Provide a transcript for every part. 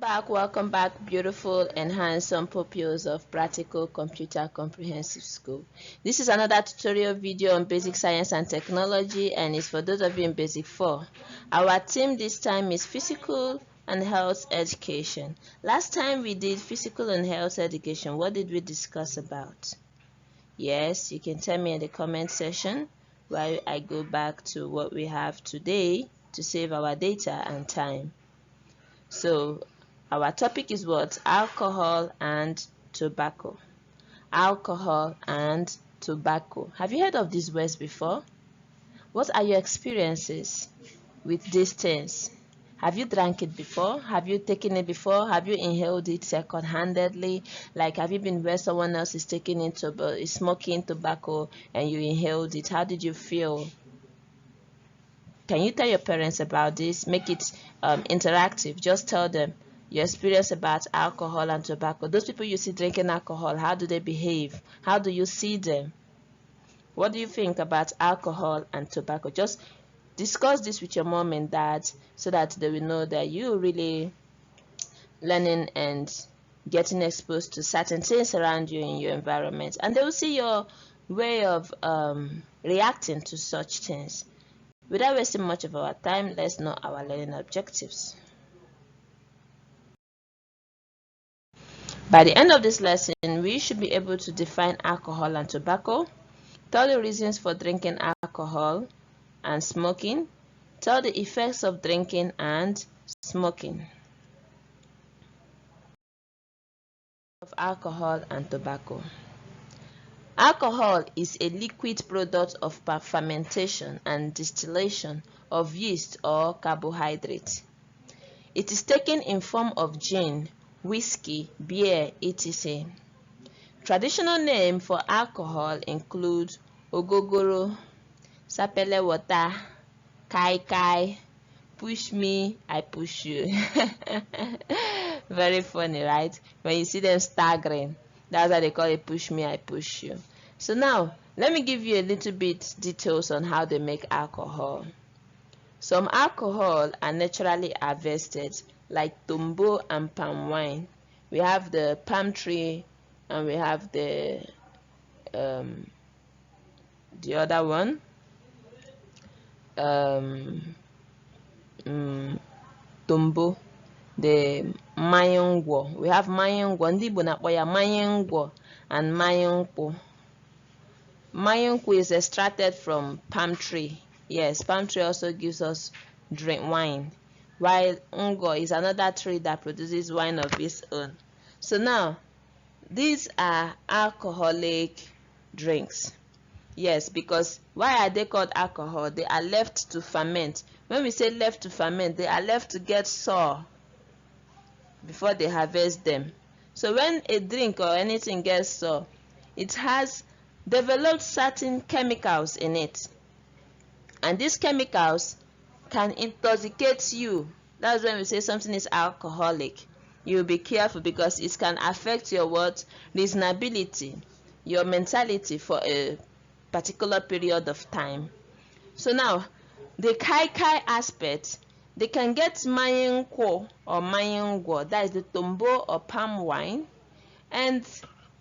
Welcome back, beautiful and handsome pupils of Practical Computer Comprehensive School. This is another tutorial video on basic science and technology, and it's for those of you in basic 4. Our theme this time is physical and health education. Last time we did physical and health education. What did we discuss about? Yes, you can tell me in the comment section while I go back to what we have today to save our data and time. So our topic is what? Alcohol and tobacco. Alcohol and tobacco. Have you heard of these words before? What are your experiences with these things? Have you drank it before? Have you taken it before? Have you inhaled it second-handedly? Like, have you been where someone else is taking it, is smoking tobacco and you inhaled it? How did you feel? Can you tell your parents about this? Make it interactive. Just tell them your experience about alcohol and tobacco. Those people you see drinking alcohol, how do they behave? How do you see them? What do you think about alcohol and tobacco? Just discuss this with your mom and dad so that they will know that you're really learning and getting exposed to certain things around you in your environment. And they will see your way of reacting to such things. Without wasting much of our time, let's know our learning objectives. By the end of this lesson, we should be able to define alcohol and tobacco, tell the reasons for drinking alcohol and smoking, tell the effects of drinking and smoking. Of alcohol and tobacco. Alcohol is a liquid product of fermentation and distillation of yeast or carbohydrate. It is taken in form of gin, whiskey, beer, etc. Traditional name for alcohol include ogogoro, sapele water, kai kai, push me, I push you. Very funny, right? When you see them staggering, that's why they call it push me, I push you. So now, let me give you a little bit details on how they make alcohol. Some alcohol are naturally harvested, like tombo and palm wine. We have the palm tree and we have the other one, tombo, the mayongwo. We have mayongwo, ndi Igbo na-akpọ ya mayongwo and mayongpo. Mayongwo is extracted from palm tree. Yes, palm tree also gives us drink wine, while ngo is another tree that produces wine of its own. So now, these are alcoholic drinks. Yes, because why are they called alcohol? They are left to ferment. When we say left to ferment, they are left to get sour before they harvest them. So when a drink or anything gets sour, it has developed certain chemicals in it. And these chemicals can intoxicate you. That's when we say something is alcoholic. You'll be careful because it can affect your what? Reasonability, your mentality for a particular period of time. So now, the kai aspect, they can get mayengwo or mayengwo, that is the tombo or palm wine, and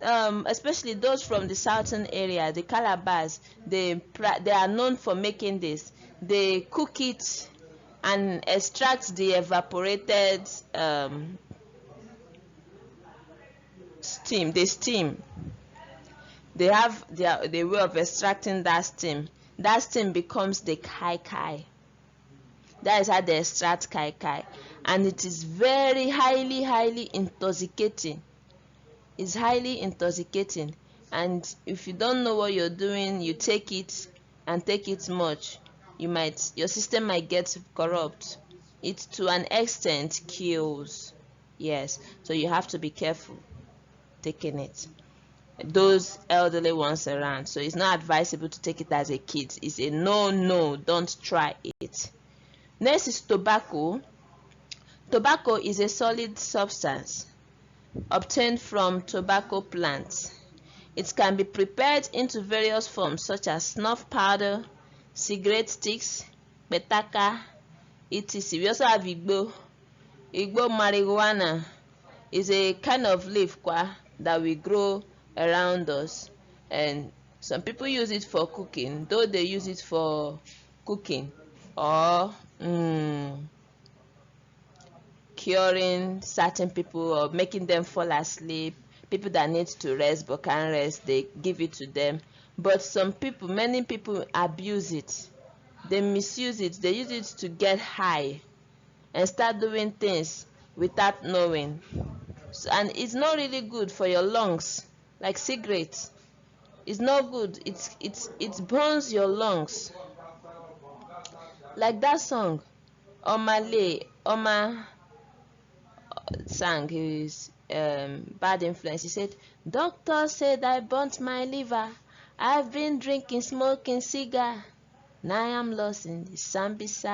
especially those from the southern area, the Calabars, they are known for making this. They cook it and extract the evaporated steam. They have their way of extracting that steam. That steam becomes the kai. That is how they extract kai, and it is very highly intoxicating. It's highly intoxicating, and if you don't know what you're doing, you take it and take it much, your system might get corrupt. It to an extent kills. Yes, so you have to be careful taking it. Those elderly ones around, so it's not advisable to take it as a kid. It's a no, don't try it. Next is tobacco. Tobacco is a solid substance obtained from tobacco plants. It can be prepared into various forms such as snuff powder, cigarette sticks, petaka, etc. We also have igbo, Igbo marijuana is a kind of leaf that we grow around us, and some people use it for cooking, though they use it for cooking or curing certain people or making them fall asleep. People that need to rest but can't rest, they give it to them. But some people, many people abuse it. They misuse it. They use it to get high and start doing things without knowing. So, and it's not really good for your lungs, like cigarettes. It's not good. It burns your lungs. Like that song Oma sang his Bad Influence. He said, "Doctor said I burnt my liver. I've been drinking, smoking cigar. Now I'm lost in the Sambisa."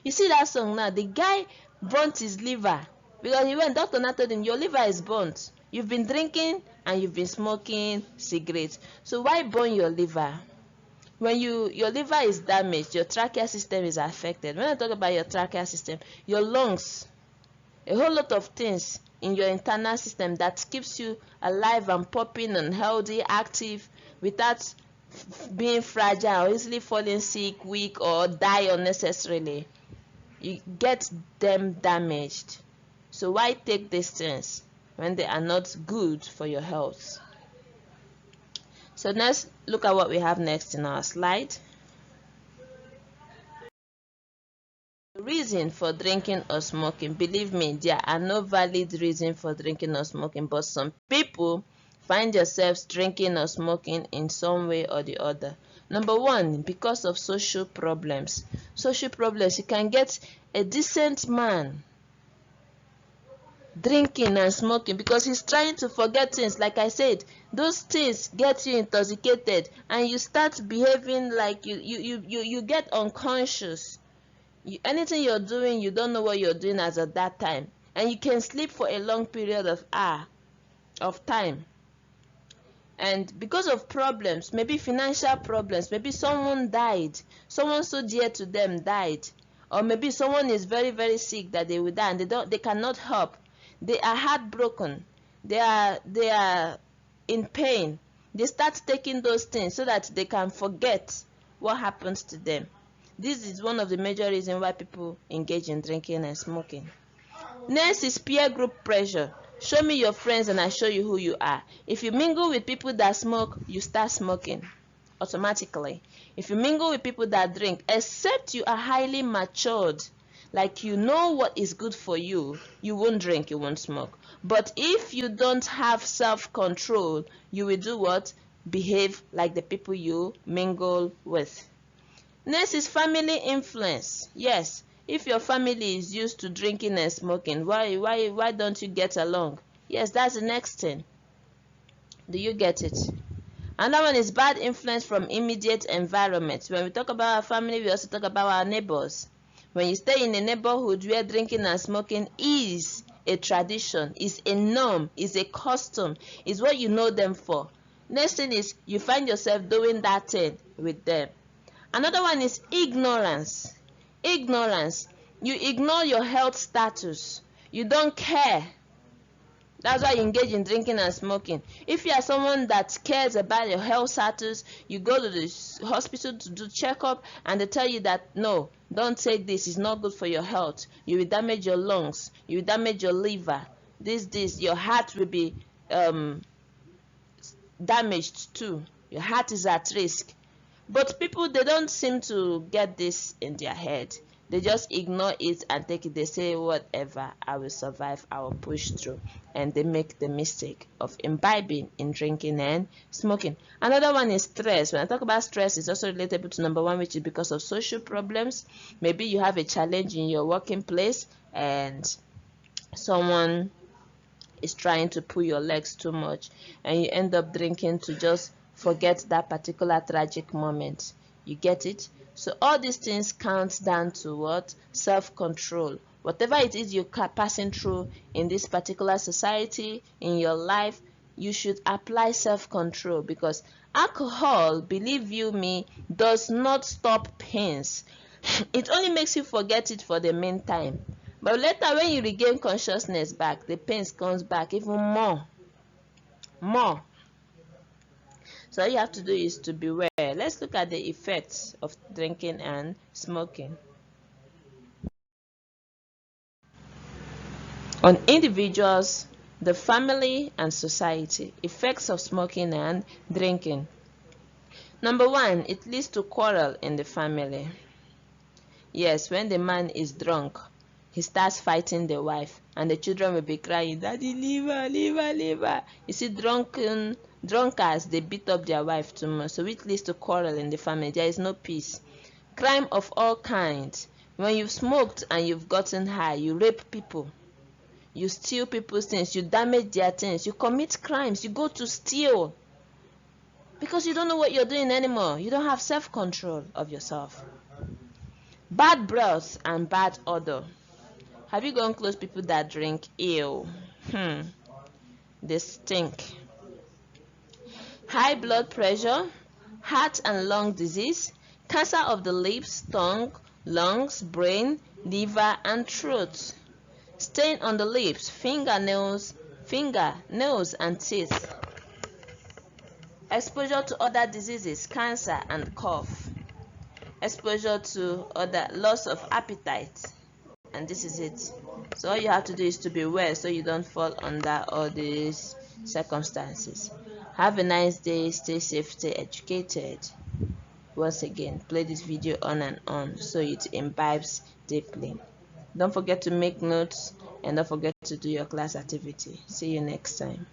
You see that song now? The guy burnt his liver because he went. Doctor now told him, "Your liver is burnt. You've been drinking and you've been smoking cigarettes. So why burn your liver?" When your liver is damaged, your trachea system is affected. When I talk about your trachea system, your lungs, a whole lot of things in your internal system that keeps you alive and popping and healthy, active, without being fragile, easily falling sick, weak, or die unnecessarily. You get them damaged. So why take these things when they are not good for your health? So let's look at what we have next in our slide. Reason for drinking or smoking. Believe me, there are no valid reason for drinking or smoking, but some people find themselves drinking or smoking in some way or the other. Number one, because of social problems. Social problems. You can get a decent man drinking and smoking because he's trying to forget things. Like I said, those things get you intoxicated and you start behaving like you get unconscious. Anything you're doing, you don't know what you're doing as at that time, and you can sleep for a long period of time. And because of problems, maybe financial problems, maybe someone died, someone so dear to them died, or maybe someone is very, very sick that they will die and they cannot help. They are heartbroken. They are in pain. They start taking those things so that they can forget what happens to them. This is one of the major reasons why people engage in drinking and smoking. Next is peer group pressure. Show me your friends and I show you who you are. If you mingle with people that smoke, you start smoking automatically. If you mingle with people that drink, except you are highly matured, like you know what is good for you, you won't drink, you won't smoke. But if you don't have self-control, you will do what? Behave like the people you mingle with. Next is family influence. Yes, if your family is used to drinking and smoking, why don't you get along? Yes, that's the next thing. Do you get it? Another one is bad influence from immediate environment. When we talk about our family, we also talk about our neighbors. When you stay in a neighborhood where drinking and smoking is a tradition, is a norm, is a custom, is what you know them for. Next thing is you find yourself doing that thing with them. Another one is ignorance. Ignorance. You ignore your health status. You don't care. That's why you engage in drinking and smoking. If you are someone that cares about your health status, you go to the hospital to do checkup and they tell you that no, don't take this, it's not good for your health. You will damage your lungs, you will damage your liver. Your heart will be damaged too. Your heart is at risk. But people, they don't seem to get this in their head. They just ignore it and take it. They say, whatever, I will survive, I will push through. And they make the mistake of imbibing in drinking and smoking. Another one is stress. When I talk about stress, it's also relatable to number one, which is because of social problems. Maybe you have a challenge in your working place and someone is trying to pull your legs too much and you end up drinking to just forget that particular tragic moment. You get it? So all these things count down to what? Self-control. Whatever it is you're passing through in this particular society, in your life, you should apply self-control, because alcohol, believe you me, does not stop pains. It only makes you forget it for the meantime, but later when you regain consciousness back, the pains comes back even more. So all you have to do is to beware. Let's look at the effects of drinking and smoking on individuals, the family, and society. Effects of smoking and drinking. Number one, it leads to quarrel in the family. Yes, when the man is drunk, he starts fighting the wife, and the children will be crying, "Daddy, leave her, leave her, leave her." You see, drunkards, they beat up their wife too much, so it leads to quarrel in the family. There is no peace. Crime of all kinds. When you've smoked and you've gotten high, you rape people, you steal people's things, you damage their things, you commit crimes, you go to steal because you don't know what you're doing anymore. You don't have self-control of yourself. Bad breath and bad odor. Have you gone close people that drink? Ew. They stink. High blood pressure, heart and lung disease, cancer of the lips, tongue, lungs, brain, liver, and throat. Stain on the lips, finger, nails, and teeth. Exposure to other diseases, cancer and cough. Exposure to other loss of appetite, and this is it. So all you have to do is to be aware so you don't fall under all these circumstances. Have a nice day, stay safe, stay educated. Once again, play this video on and on so it imbibes deeply. Don't forget to make notes and don't forget to do your class activity. See you next time.